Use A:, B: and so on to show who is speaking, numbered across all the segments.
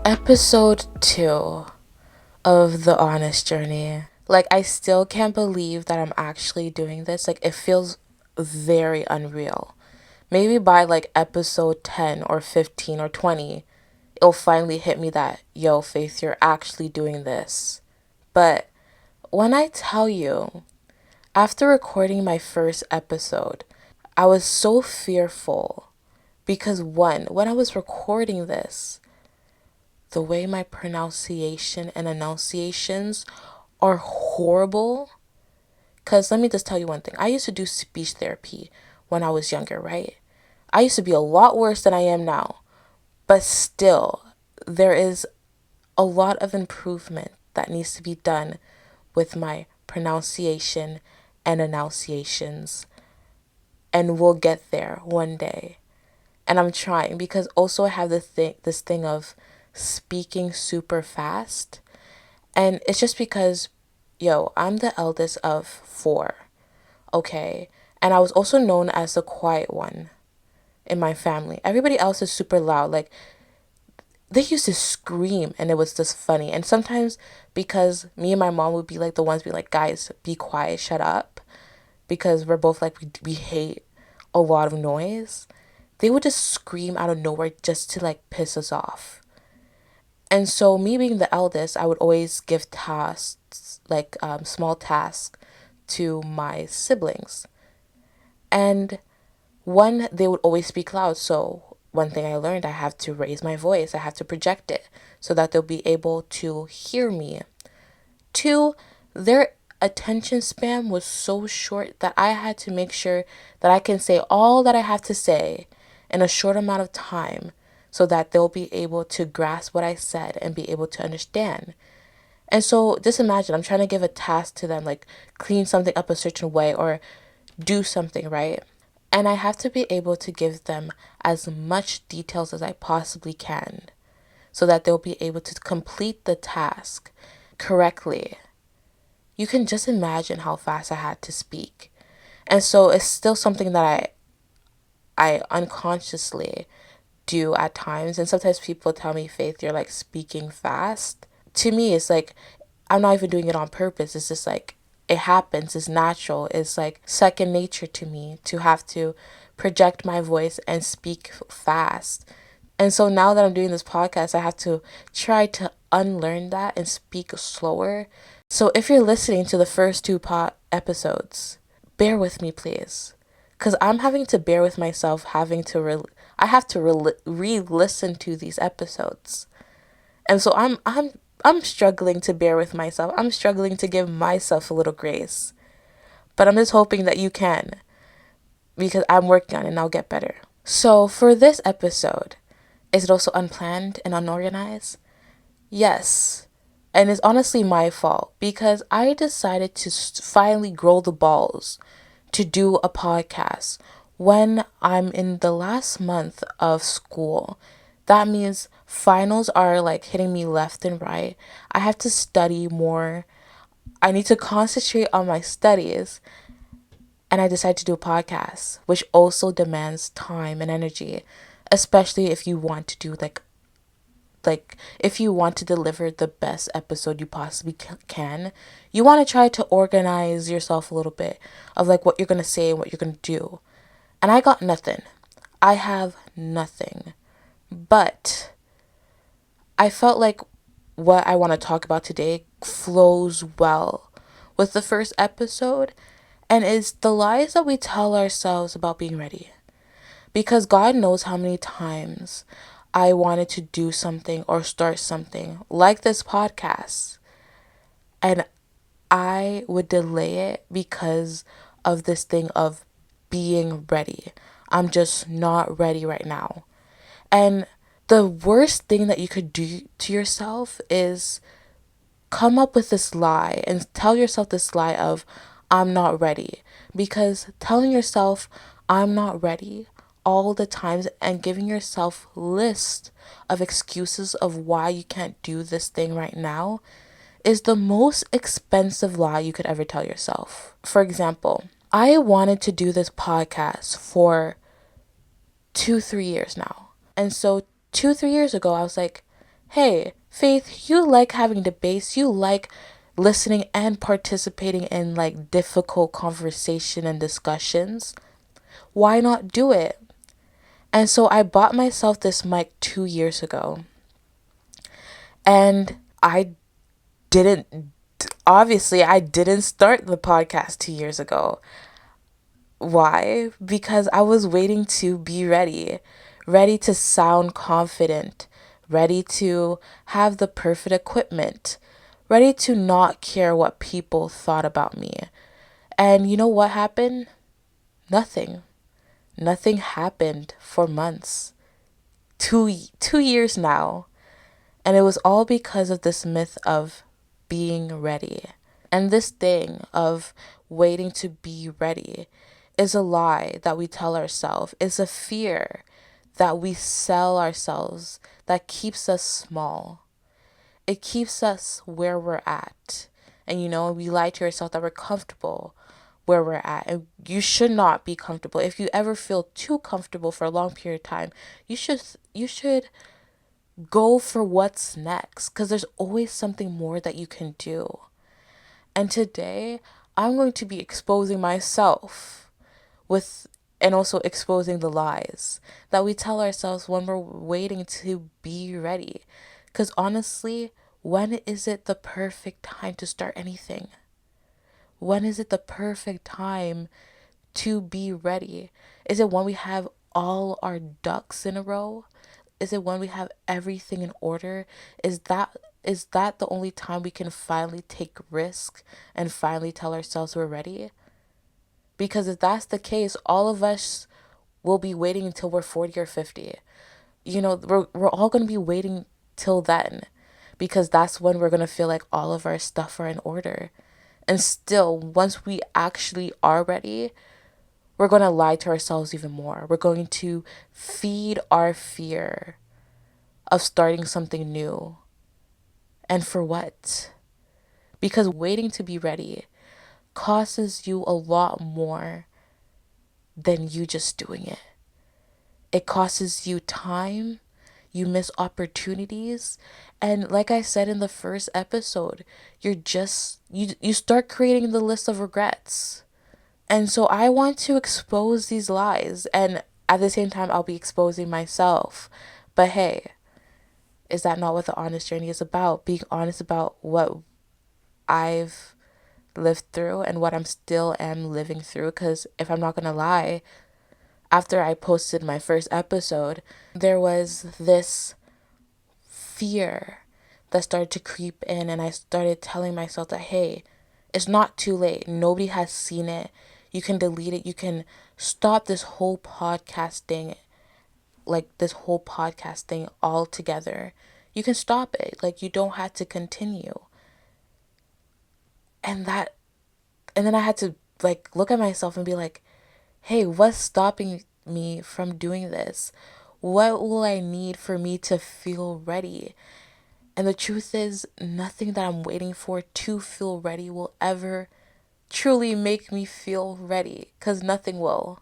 A: Episode 2 of The Honest Journey. Like, I still can't believe that I'm actually doing this. Like, it feels very unreal. Maybe by like episode 10 or 15 or 20, it'll finally hit me that, yo, Faith, you're actually doing this. But when I tell you, after recording my first episode, I was so fearful because one, when I was recording this, the way my pronunciation and enunciations are horrible. Because let me just tell you one thing. I used to do speech therapy when I was younger, right? I used to be a lot worse than I am now. But still, there is a lot of improvement that needs to be done with my pronunciation and enunciations. And we'll get there one day. And I'm trying because also I have this thing of speaking super fast. And it's just because, yo, I'm the eldest of four, okay? And I was also known as the quiet one in my family. Everybody else is super loud. Like, they used to scream and it was just funny. And sometimes because me and my mom would be like the ones be like, guys, be quiet, shut up. Because we're both like, we hate a lot of noise. They would just scream out of nowhere just to like piss us off. And so, me being the eldest, I would always give tasks, like small tasks, to my siblings. And one, they would always speak loud. So, one thing I learned, I have to raise my voice, I have to project it so that they'll be able to hear me. Two, their attention span was so short that I had to make sure that I can say all that I have to say in a short amount of time so that they'll be able to grasp what I said and be able to understand. And so just imagine I'm trying to give a task to them, like clean something up a certain way or do something, right? And I have to be able to give them as much details as I possibly can so that they'll be able to complete the task correctly. You can just imagine how fast I had to speak. And so it's still something that I unconsciously do at times. And sometimes people tell me, Faith, you're like speaking fast. To me, it's like I'm not even doing it on purpose. It's just like it happens. It's natural. It's like second nature to me to have to project my voice and speak fast. And so now that I'm doing this podcast, I have to try to unlearn that and speak slower. So if you're listening to the first two episodes, bear with me, please. Because I'm having to bear with myself, I have to re-listen to these episodes. And so I'm struggling to bear with myself. I'm struggling to give myself a little grace. But I'm just hoping that you can because I'm working on it and I'll get better. So for this episode, is it also unplanned and unorganized? Yes. And it's honestly my fault because I decided to finally grow the balls to do a podcast when I'm in the last month of school. That means finals are like hitting me left and right. I have to study more. I need to concentrate on my studies. And I decided to do a podcast, which also demands time and energy, especially if you want to do like if you want to deliver the best episode you possibly can, you want to try to organize yourself a little bit of like what you're going to say and what you're going to do. And I got nothing. I have nothing. But I felt like what I want to talk about today flows well with the first episode and is the lies that we tell ourselves about being ready. Because God knows how many times I wanted to do something or start something like this podcast. And I would delay it because of this thing of being ready. I'm just not ready right now. And the worst thing that you could do to yourself is come up with this lie and tell yourself this lie of, I'm not ready. Because telling yourself, I'm not ready all the times and giving yourself list of excuses of why you can't do this thing right now is the most expensive lie you could ever tell yourself. For example, I wanted to do this podcast for 2, 3 years now. And so 2, 3 years ago, I was like, hey, Faith, you like having debates, you like listening and participating in like difficult conversation and discussions. Why not do it? And so I bought myself this mic 2 years ago. And didn't, I didn't start the podcast 2 years ago. Why? Because I was waiting to be ready, ready to sound confident, ready to have the perfect equipment, ready to not care what people thought about me. And you know what happened? Nothing. Nothing happened for months. Two years now. And it was all because of this myth of being ready. And this thing of waiting to be ready is a lie that we tell ourselves, is a fear that we sell ourselves that keeps us small. It keeps us where we're at. And we lie to ourselves that we're comfortable where we're at. And you should not be comfortable. If you ever feel too comfortable for a long period of time, you should go for what's next, because there's always something more that you can do. And today, I'm going to be exposing myself with and also exposing the lies that we tell ourselves when we're waiting to be ready. Because honestly, when is it the perfect time to start anything? When is it the perfect time to be ready? Is it when we have all our ducks in a row? Is it when we have everything in order? Is that the only time we can finally take risk and finally tell ourselves we're ready? Because if that's the case, all of us will be waiting until we're 40 or 50. We're all going to be waiting till then, because that's when we're going to feel like all of our stuff are in order. And still, once we actually are ready, we're going to lie to ourselves even more. We're going to feed our fear of starting something new. And for what? Because waiting to be ready costs you a lot more than you just doing it. It costs you time, you miss opportunities, and like I said in the first episode, you start creating the list of regrets. And so I want to expose these lies, and at the same time I'll be exposing myself. But hey, is that not what the honest journey is about? Being honest about what I've lived through and what I'm still am living through. Because if I'm not gonna lie, after I posted my first episode, there was this fear that started to creep in, and I started telling myself that, hey, it's not too late. Nobody has seen it. You can delete it. You can stop this whole podcast thing altogether. You can stop it. Like, you don't have to continue. And then I had to like look at myself and be like, hey, what's stopping me from doing this? What will I need for me to feel ready? And the truth is, nothing that I'm waiting for to feel ready will ever truly make me feel ready, because nothing will.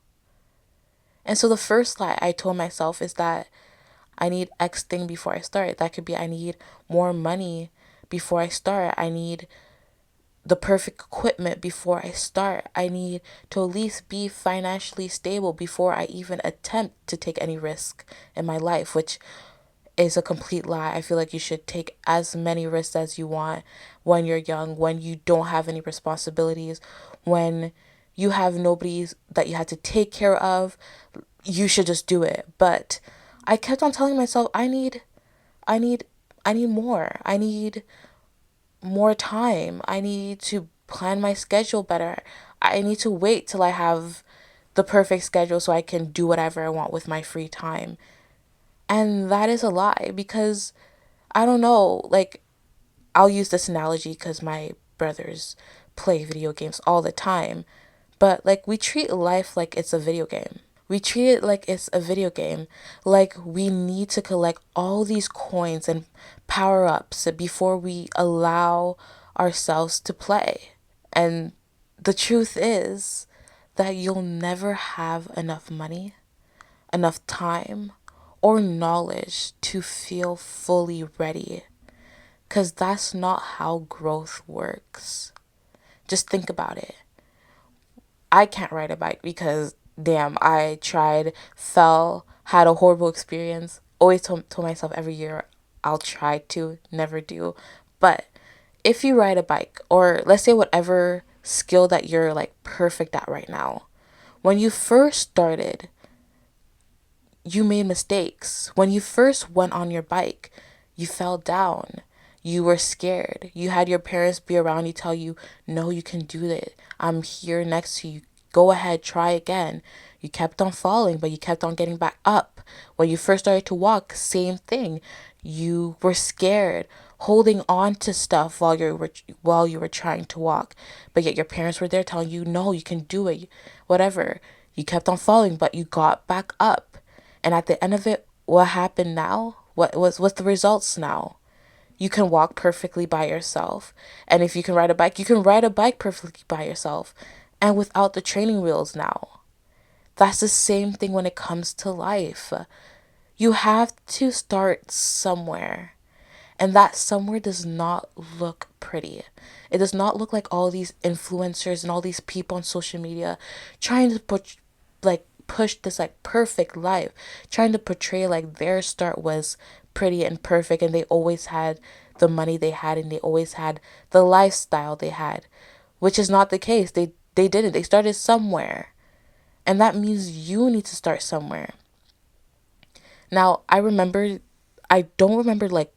A: And so the first lie I told myself is that I need X thing before I start. That could be I need more money before I start. I need the perfect equipment before I start. I need to at least be financially stable before I even attempt to take any risk in my life, which is a complete lie. I feel like you should take as many risks as you want when you're young, when you don't have any responsibilities, when you have nobody that you have to take care of. You should just do it. But I kept on telling myself, I need, I need more. I need more time. I need to plan my schedule better. I need to wait till I have the perfect schedule so I can do whatever I want with my free time. And that is a lie, because I don't know, like, I'll use this analogy because my brothers play video games all the time. But like, we treat life like it's a video game. We treat it like it's a video game. Like, we need to collect all these coins and power ups before we allow ourselves to play. And the truth is that you'll never have enough money, enough time, or knowledge to feel fully ready. Because that's not how growth works. Just think about it. I can't ride a bike because, damn, I tried, fell, had a horrible experience. Always told myself every year I'll try to, never do. But if you ride a bike, or let's say whatever skill that you're like perfect at right now, when you first started, you made mistakes. When you first went on your bike, you fell down. You were scared. You had your parents be around you, tell you, no, you can do it. I'm here next to you. Go ahead, try again. You kept on falling, but you kept on getting back up. When you first started to walk, same thing. You were scared, holding on to stuff while you were trying to walk, but yet your parents were there telling you, no, you can do it. Whatever. You kept on falling, but you got back up. And at the end of it, what happened now? What's the results now? You can walk perfectly by yourself. And if you can ride a bike, you can ride a bike perfectly by yourself and without the training wheels now. That's the same thing when it comes to life. You have to start somewhere. And that somewhere does not look pretty. It does not look like all these influencers and all these people on social media trying to push this like perfect life, trying to portray like their start was pretty and perfect and they always had the money they had and they always had the lifestyle they had, which is not the case. They didn't. They started somewhere. And that means you need to start somewhere. Now, I don't remember like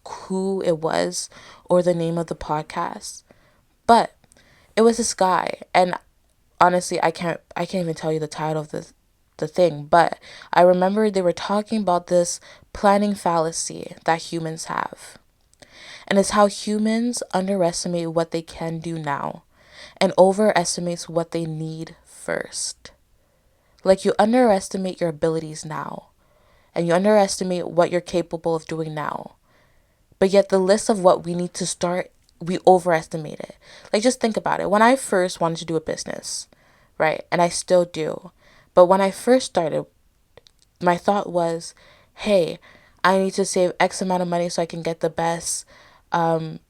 A: who it was or the name of the podcast, but it was this guy, and honestly, I can't even tell you the title of the thing, but I remember they were talking about this planning fallacy that humans have. And it's how humans underestimate what they can do now and overestimates what they need first. Like you underestimate your abilities now and you underestimate what you're capable of doing now. But yet the list of what we need to start, we overestimate it. Like just think about it. When I first wanted to do a business, right? And I still do. But when I first started, my thought was, hey, I need to save X amount of money so I can get the best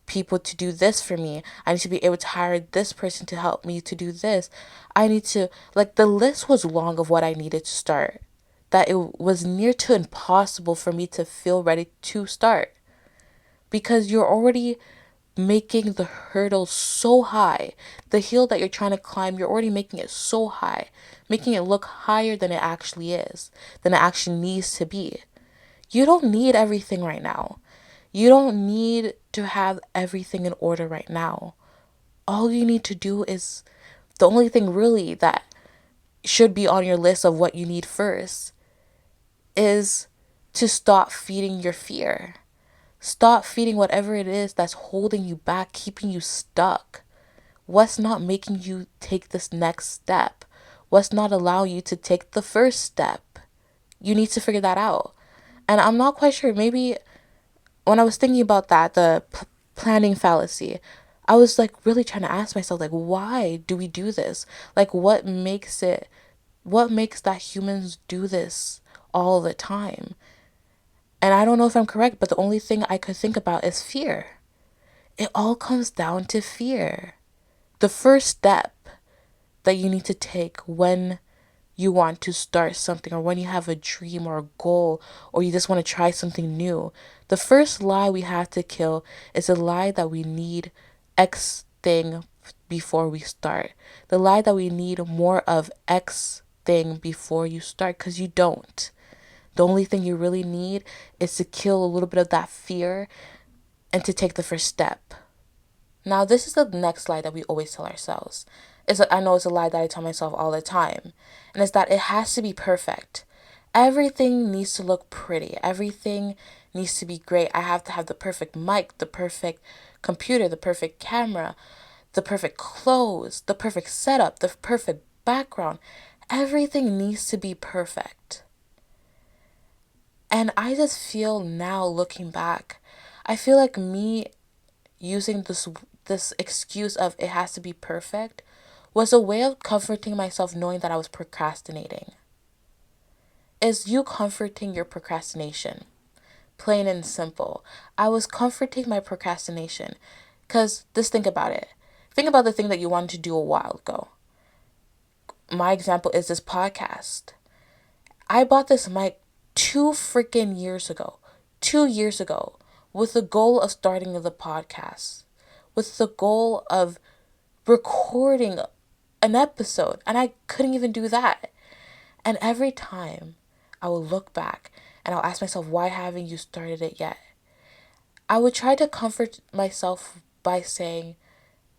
A: people to do this for me. I need to be able to hire this person to help me to do this. I need to, like, the list was long of what I needed to start, that it was near to impossible for me to feel ready to start because you're already making the hurdle so high. The hill that you're trying to climb, you're already making it so high, making it look higher than it actually is, than it actually needs to be. You don't need everything right now. You don't need to have everything in order right now. All you need to do is the only thing really that should be on your list of what you need first is to stop feeding your fear. Stop feeding whatever it is that's holding you back, keeping you stuck. What's not making you take this next step? What's not allowing you to take the first step? You need to figure that out. And I'm not quite sure. Maybe when I was thinking about that, the planning fallacy, I was like really trying to ask myself, like, why do we do this? Like, what makes that humans do this all the time? And I don't know if I'm correct, but the only thing I could think about is fear. It all comes down to fear. The first step that you need to take when you want to start something or when you have a dream or a goal or you just want to try something new, the first lie we have to kill is the lie that we need X thing before we start. The lie that we need more of X thing before you start, because you don't. The only thing you really need is to kill a little bit of that fear and to take the first step. Now, this is the next lie that we always tell ourselves. I know it's a lie that I tell myself all the time. And it's that it has to be perfect. Everything needs to look pretty. Everything needs to be great. I have to have the perfect mic, the perfect computer, the perfect camera, the perfect clothes, the perfect setup, the perfect background. Everything needs to be perfect. And I just feel now looking back, I feel like me using this excuse of it has to be perfect was a way of comforting myself knowing that I was procrastinating. is you comforting your procrastination. Plain and simple. I was comforting my procrastination. Because just think about it. Think about the thing that you wanted to do a while ago. My example is this podcast. I bought this mic 2 freaking years ago. 2 years ago. With the goal of starting the podcast. With the goal of recording an episode. And I couldn't even do that. And every time I will look back and I'll ask myself, why haven't you started it yet? I would try to comfort myself by saying,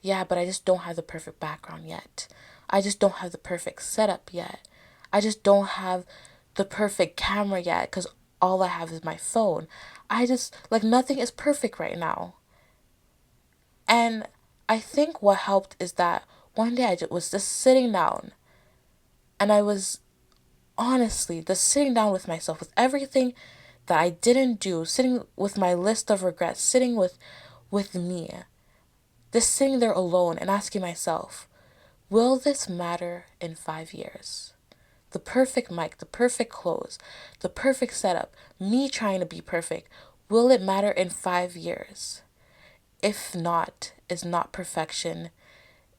A: yeah, but I just don't have the perfect background yet. I just don't have the perfect setup yet. I just don't have the perfect camera yet because all I have is my phone. Nothing is perfect right now. And I think what helped is that one day was just sitting down and I was honestly just sitting down with myself with everything that I didn't do, sitting with my list of regrets, sitting with me, just sitting there alone and asking myself, will this matter in 5 years? The perfect mic, the perfect clothes, the perfect setup, me trying to be perfect, will it matter in 5 years? If not, is not perfection,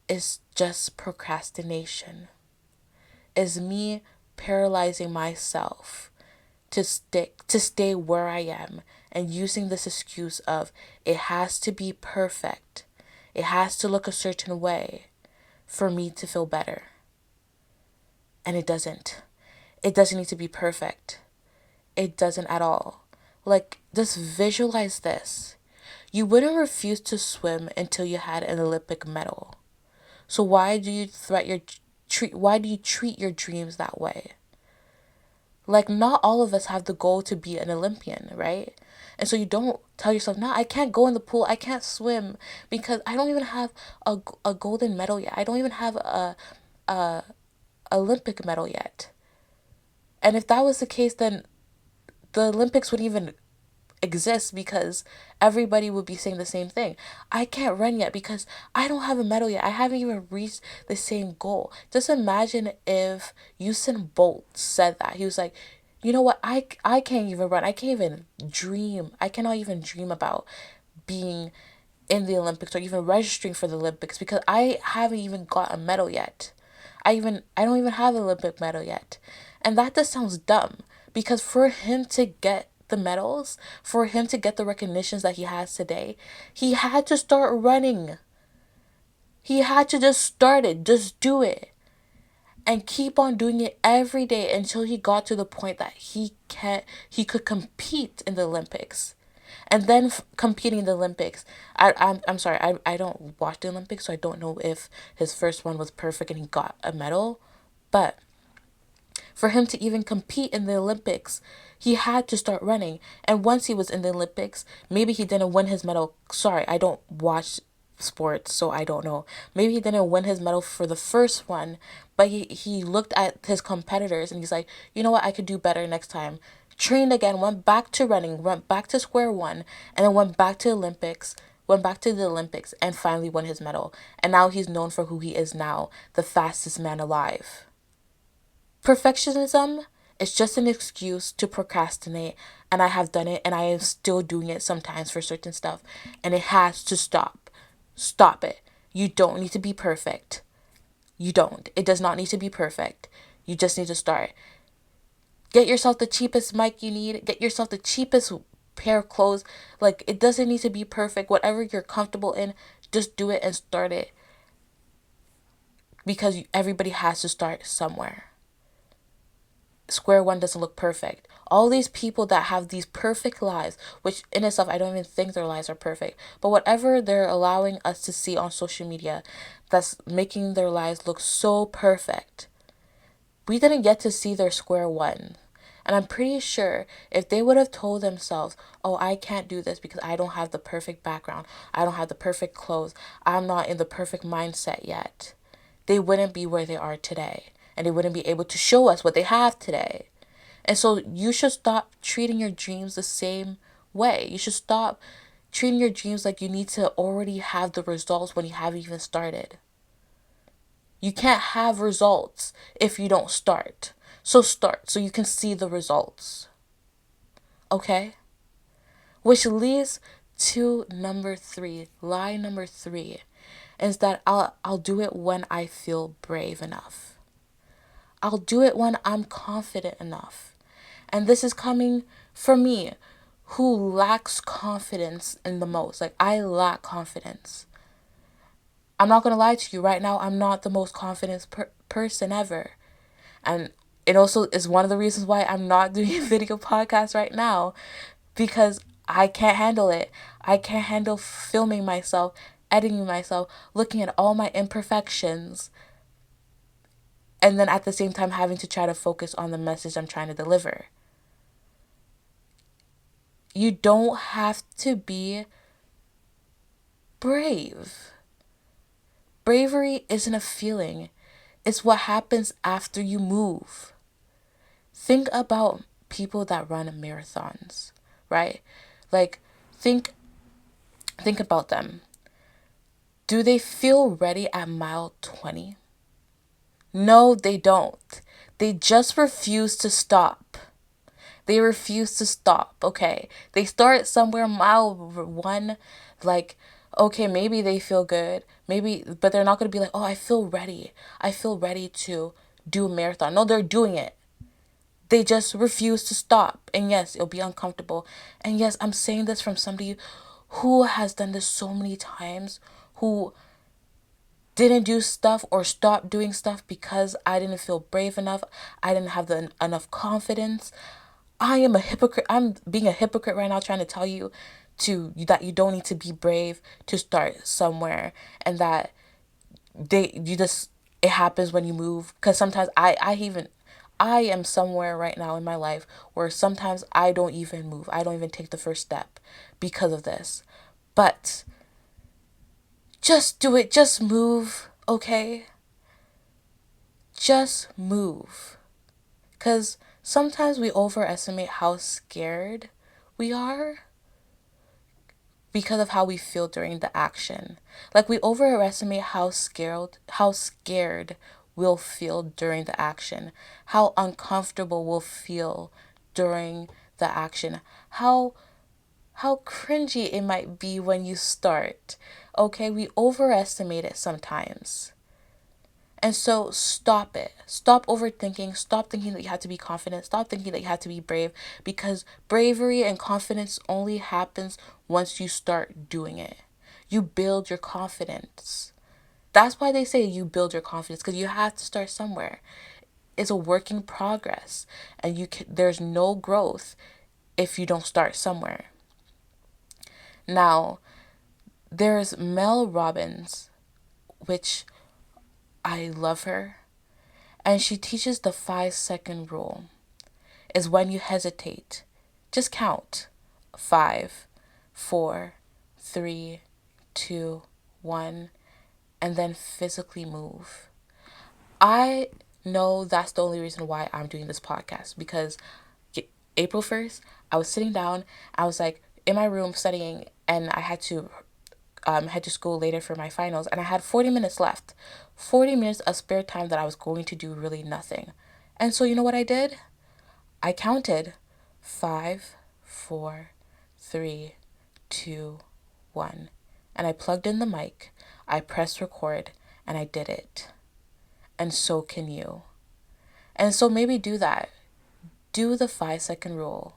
A: is just procrastination. Is me paralyzing myself to stay where I am and using this excuse of it has to be perfect. It has to look a certain way for me to feel better. And it doesn't. It doesn't need to be perfect. It doesn't at all. Just visualize this. You wouldn't refuse to swim until you had an Olympic medal. So why do you treat your dreams that way? Not all of us have the goal to be an Olympian, right? And so you don't tell yourself, no, I can't go in the pool. I can't swim because I don't even have a golden medal yet. I don't even have a Olympic medal yet. And if that was the case, then the Olympics wouldn't even exist because everybody would be saying the same thing. I can't run yet because I don't have a medal yet. I haven't even reached the same goal. Just imagine if Usain Bolt said that. He was like, you know what? I can't even run. I can't even dream. I cannot even dream about being in the Olympics or even registering for the Olympics because I haven't even got a medal yet. I don't even have an Olympic medal yet. And that just sounds dumb because for him to get the medals, for him to get the recognitions that he has today, he had to start running. He had to just start it, just do it. And keep on doing it every day until he got to the point that he could compete in the Olympics. And then competing in the Olympics, I'm sorry, I don't watch the Olympics, so I don't know if his first one was perfect and he got a medal. But for him to even compete in the Olympics, he had to start running. And once he was in the Olympics, maybe he didn't win his medal. Sorry, I don't watch sports, so I don't know. Maybe he didn't win his medal for the first one, but he looked at his competitors and he's like, you know what, I could do better next time. Trained again, went back to running, went back to square one, and then went back to the Olympics and finally won his medal. And now he's known for who he is now, the fastest man alive. Perfectionism is just an excuse to procrastinate, and I have done it and I am still doing it sometimes for certain stuff, and it has to stop. Stop it. You don't need to be perfect. You don't. It does not need to be perfect. You just need to start. Get yourself the cheapest mic you need. Get yourself the cheapest pair of clothes. It doesn't need to be perfect. Whatever you're comfortable in, just do it and start it. Because everybody has to start somewhere. Square one doesn't look perfect. All these people that have these perfect lives, which in itself I don't even think their lives are perfect, but whatever they're allowing us to see on social media that's making their lives look so perfect, we didn't get to see their square one. And I'm pretty sure if they would have told themselves, oh, I can't do this because I don't have the perfect background, I don't have the perfect clothes, I'm not in the perfect mindset yet, they wouldn't be where they are today. And they wouldn't be able to show us what they have today. And so you should stop treating your dreams the same way. You should stop treating your dreams like you need to already have the results when you haven't even started. You can't have results if you don't start. So start so you can see the results. Okay? Which leads to number 3. Lie number 3 is that I'll do it when I feel brave enough. I'll do it when I'm confident enough. And this is coming from me, who lacks confidence in the most. Like, I lack confidence. I'm not going to lie to you right now. I'm not the most confident person ever. And it also is one of the reasons why I'm not doing a video podcast right now, because I can't handle it. I can't handle filming myself, editing myself, looking at all my imperfections, and then at the same time having to try to focus on the message I'm trying to deliver. You don't have to be brave. Bravery isn't a feeling. It's what happens after you move. Think about people that run marathons, right? Like, think about them. Do they feel ready at mile 20? No, they don't. They just refuse to stop. They refuse to stop, okay? They start somewhere mile 1, like, okay, maybe they feel good, maybe, but they're not going to be like, oh, I feel ready. I feel ready to do a marathon. No, they're doing it. They just refuse to stop. And yes, it'll be uncomfortable. And yes, I'm saying this from somebody who has done this so many times, who didn't do stuff or stopped doing stuff because I didn't feel brave enough. I didn't have enough confidence. I am a hypocrite. I'm being a hypocrite right now, trying to tell you that you don't need to be brave to start somewhere, and that it happens when you move. Because sometimes I am somewhere right now in my life where sometimes I don't even move. I don't even take the first step because of this. But just do it. Just move, okay? Just move. Because sometimes we overestimate how scared we are because of how we feel during the action. Like, we overestimate how scared we'll feel during the action, how uncomfortable we'll feel during the action, how cringy it might be when you start. Okay, we overestimate it sometimes. And so stop it. Stop overthinking. Stop thinking that you have to be confident. Stop thinking that you have to be brave, because bravery and confidence only happens once you start doing it. You build your confidence. That's why they say you build your confidence, because you have to start somewhere. It's a work in progress, and there's no growth if you don't start somewhere. Now, there's Mel Robbins, which I love her. And she teaches the 5-second rule. Is when you hesitate, just count. 5, 4, 3, 2, 1, and then physically move. I know that's the only reason why I'm doing this podcast, because April 1st, I was sitting down, I was like in my room studying, and I had to head to school later for my finals, and I had 40 minutes left. 40 minutes of spare time that I was going to do really nothing. And so, you know what I did? I counted 5, 4, 3, 2, 1. And I plugged in the mic, I pressed record, and I did it. And so can you. And so maybe do that. Do the 5-second rule.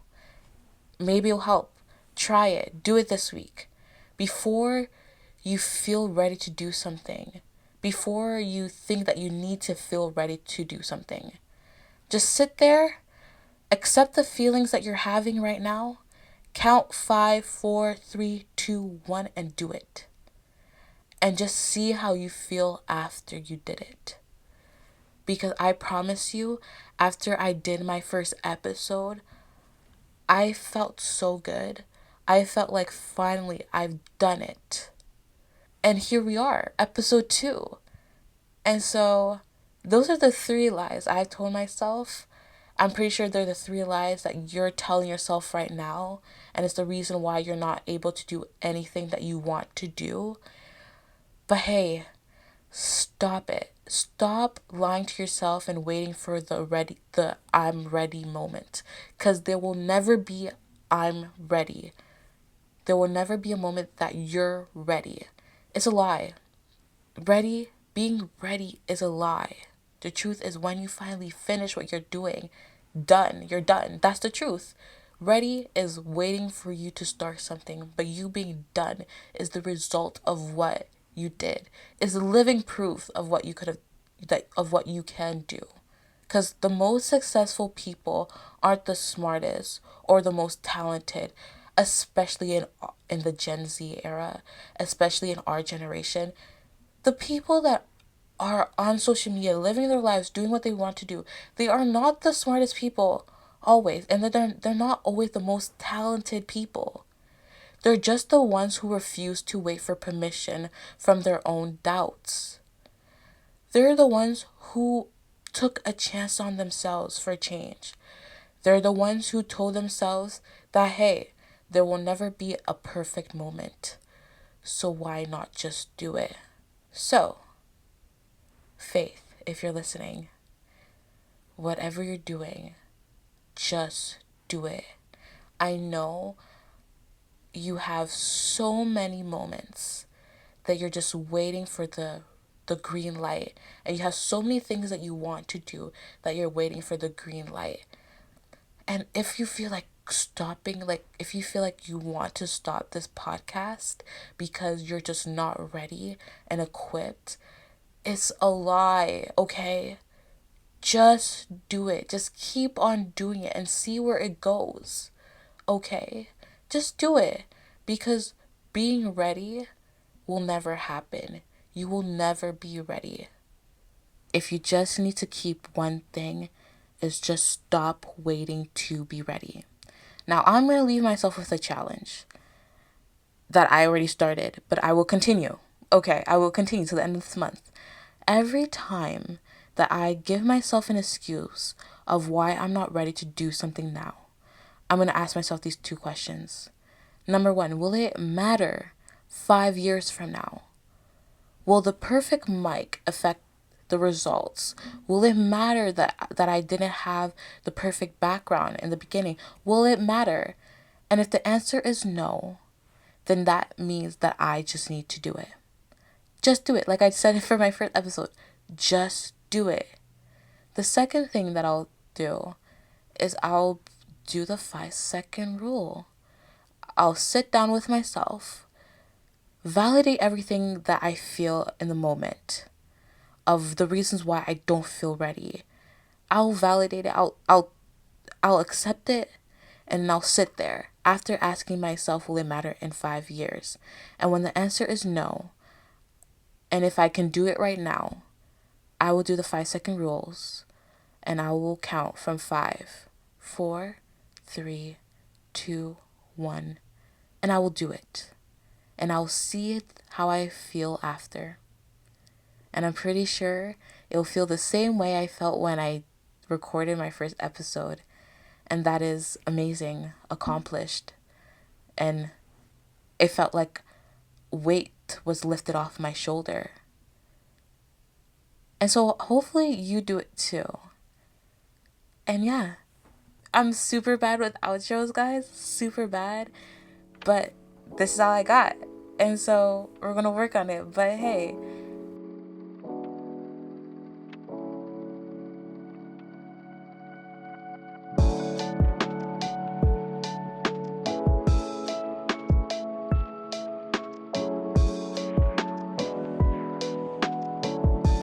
A: Maybe it'll help. Try it. Do it this week. Before you feel ready to do something, before you think that you need to feel ready to do something, just sit there, accept the feelings that you're having right now, count 5, 4, 3, 2, 1, and do it. And just see how you feel after you did it. Because I promise you, after I did my first episode, I felt so good. I felt like finally I've done it. And here we are, episode 2. And so those are the 3 lies I've told myself. I'm pretty sure they're the 3 lies that you're telling yourself right now. And it's the reason why you're not able to do anything that you want to do. But hey, Stop it. Stop lying to yourself and waiting for the I'm ready moment. Cause there will never be I'm ready. There will never be a moment that you're ready. It's a lie. Being ready is a lie. The truth is when you finally finish what you're doing, done. You're done. That's the truth. Ready is waiting for you to start something, but you being done is the result of what you did. Is living proof of what you could have that of what you can do. Because the most successful people aren't the smartest or the most talented, especially in the Gen Z era, especially in our generation. The people that are on social media living their lives, doing what they want to do, they are not the smartest people always, and they're not always the most talented people. They're just the ones who refuse to wait for permission from their own doubts. They're the ones who took a chance on themselves for change. They're the ones who told themselves that, hey, there will never be a perfect moment. So why not just do it? So, Faith, if you're listening, whatever you're doing, just do it. I know you have so many moments that you're just waiting for the green light, and you have so many things that you want to do that you're waiting for the green light. And if you feel like stopping, like if you feel like you want to stop this podcast because you're just not ready and equipped, it's a lie, okay? Just do it. Just keep on doing it and see where it goes. Okay? Just do it. Because being ready will never happen. You will never be ready. If you just need to keep one thing, is just stop waiting to be ready. Now, I'm going to leave myself with a challenge that I already started, but I will continue. Okay, I will continue to the end of this month. Every time that I give myself an excuse of why I'm not ready to do something now, I'm going to ask myself these two questions. Number one, will it matter 5 years from now? Will the perfect mic affect the results? Will it matter that I didn't have the perfect background in the beginning? Will it matter? And if the answer is no, then that means that I just need to do it. Just do it. Like I said for my first episode, just do it. The second thing that I'll do is I'll do the 5-second rule. I'll sit down with myself, validate everything that I feel in the moment of the reasons why I don't feel ready. I'll validate it. I'll accept it, and I'll sit there after asking myself, will it matter in 5 years? And when the answer is no, and if I can do it right now, I will do the 5-second rules, and I will count from 5, 4, 3, 2, 1, and I will do it. And I'll see it how I feel after. And I'm pretty sure it'll feel the same way I felt when I recorded my first episode. And that is amazing, accomplished. And it felt like weight was lifted off my shoulder. And so hopefully you do it too. And yeah, I'm super bad with outros, guys. Super bad. But this is all I got. And so we're going to work on it. But hey,